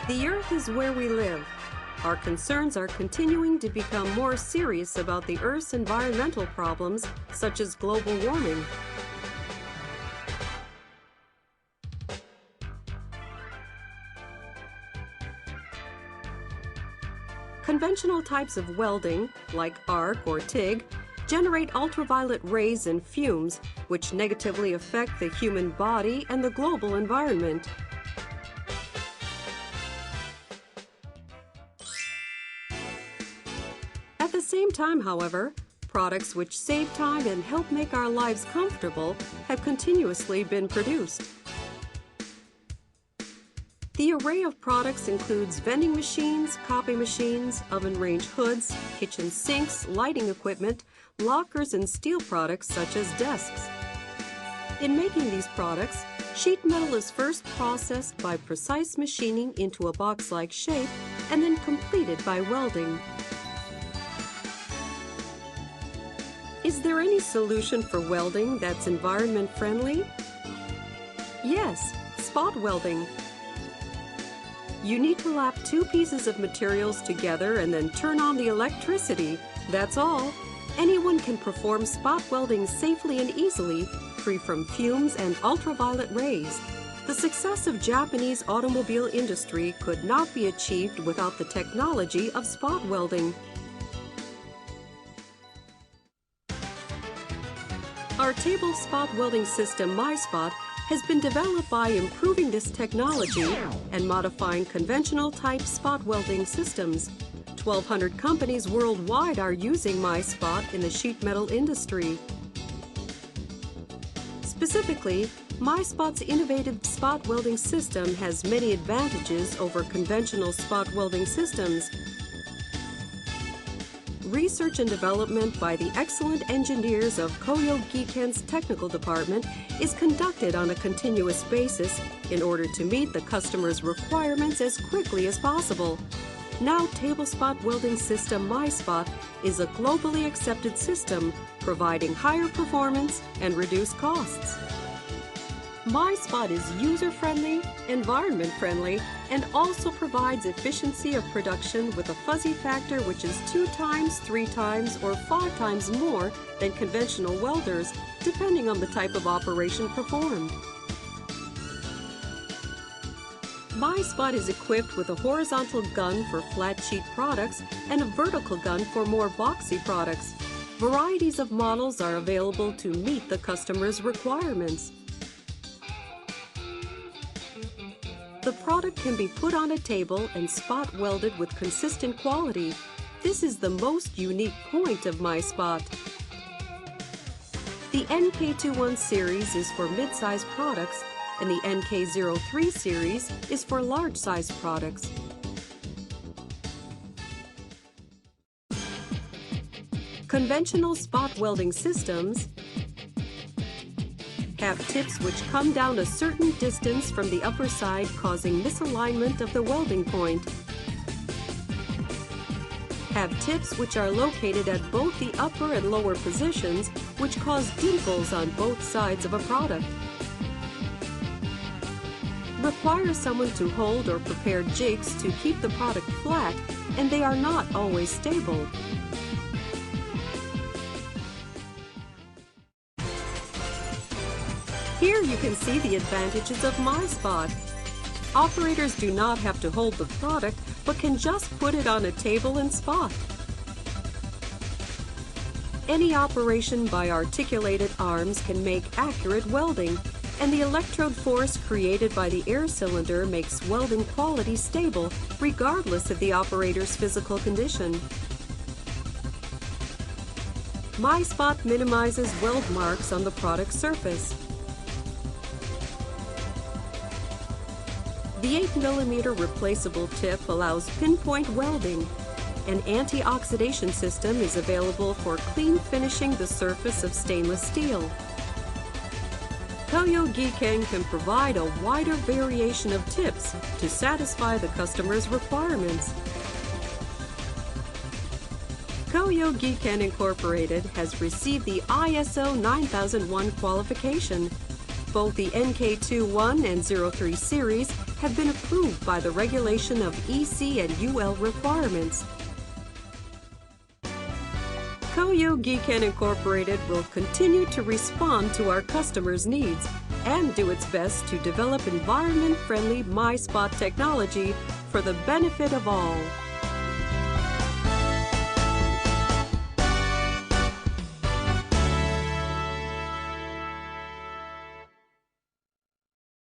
The Earth is where we live. Our concerns are continuing to become more serious about the Earth's environmental problems, such as global warming. Conventional types of welding, like arc or TIG, generate ultraviolet rays and fumes, which negatively affect the human body and the global environment. At the same time, however, products which save time and help make our lives comfortable have continuously been produced. The array of products includes vending machines, copy machines, oven range hoods, kitchen sinks, lighting equipment, lockers, and steel products such as desks. In making these products, sheet metal is first processed by precise machining into a box-like shape and then completed by welding. Is there any solution for welding that's environment-friendly? Yes, spot welding. You need to lap two pieces of materials together and then turn on the electricity. That's all. Anyone can perform spot welding safely and easily, free from fumes and ultraviolet rays. The success of Japanese automobile industry could not be achieved without the technology of spot welding. Our table spot welding system, MYSPOT, has been developed by improving this technology and modifying conventional type spot welding systems. 1,200 companies worldwide are using MYSPOT in the sheet metal industry. Specifically, MYSPOT's innovative spot welding system has many advantages over conventional spot welding systems. Research and development by the excellent engineers of Koyo Giken's technical department is conducted on a continuous basis in order to meet the customer's requirements as quickly as possible. Now, table spot welding system MYSPOT is a globally accepted system, providing higher performance and reduced costs. MYSPOT is user-friendly, environment-friendly, and also provides efficiency of production with a fuzzy factor which is 2 times, 3 times, or 5 times more than conventional welders, depending on the type of operation performed. MYSPOT is equipped with a horizontal gun for flat sheet products and a vertical gun for more boxy products. Varieties of models are available to meet the customer's requirements. The product can be put on a table and spot welded with consistent quality. This is the most unique point of MYSPOT. The NK21 series is for mid-size products, and the NK03 series is for large-size products. Conventional spot welding systems have tips which come down a certain distance from the upper side, causing misalignment of the welding point. Have tips which are located at both the upper and lower positions, which cause dimples on both sides of a product. Require someone to hold or prepare jigs to keep the product flat, and they are not always stable. Here you can see the advantages of MYSPOT. Operators do not have to hold the product, but can just put it on a table and spot. Any operation by articulated arms can make accurate welding, and the electrode force created by the air cylinder makes welding quality stable, regardless of the operator's physical condition. MYSPOT minimizes weld marks on the product surface. The 8mm replaceable tip allows pinpoint welding. An anti-oxidation system is available for clean finishing the surface of stainless steel. Koyo Giken can provide a wider variation of tips to satisfy the customer's requirements. Koyo Giken Incorporated has received the ISO 9001 qualification. both the NK21 and 03 series have been approved by the regulation of EC and UL requirements. Koyo Giken Incorporated will continue to respond to our customers' needs and do its best to develop environment-friendly MYSPOT technology for the benefit of all.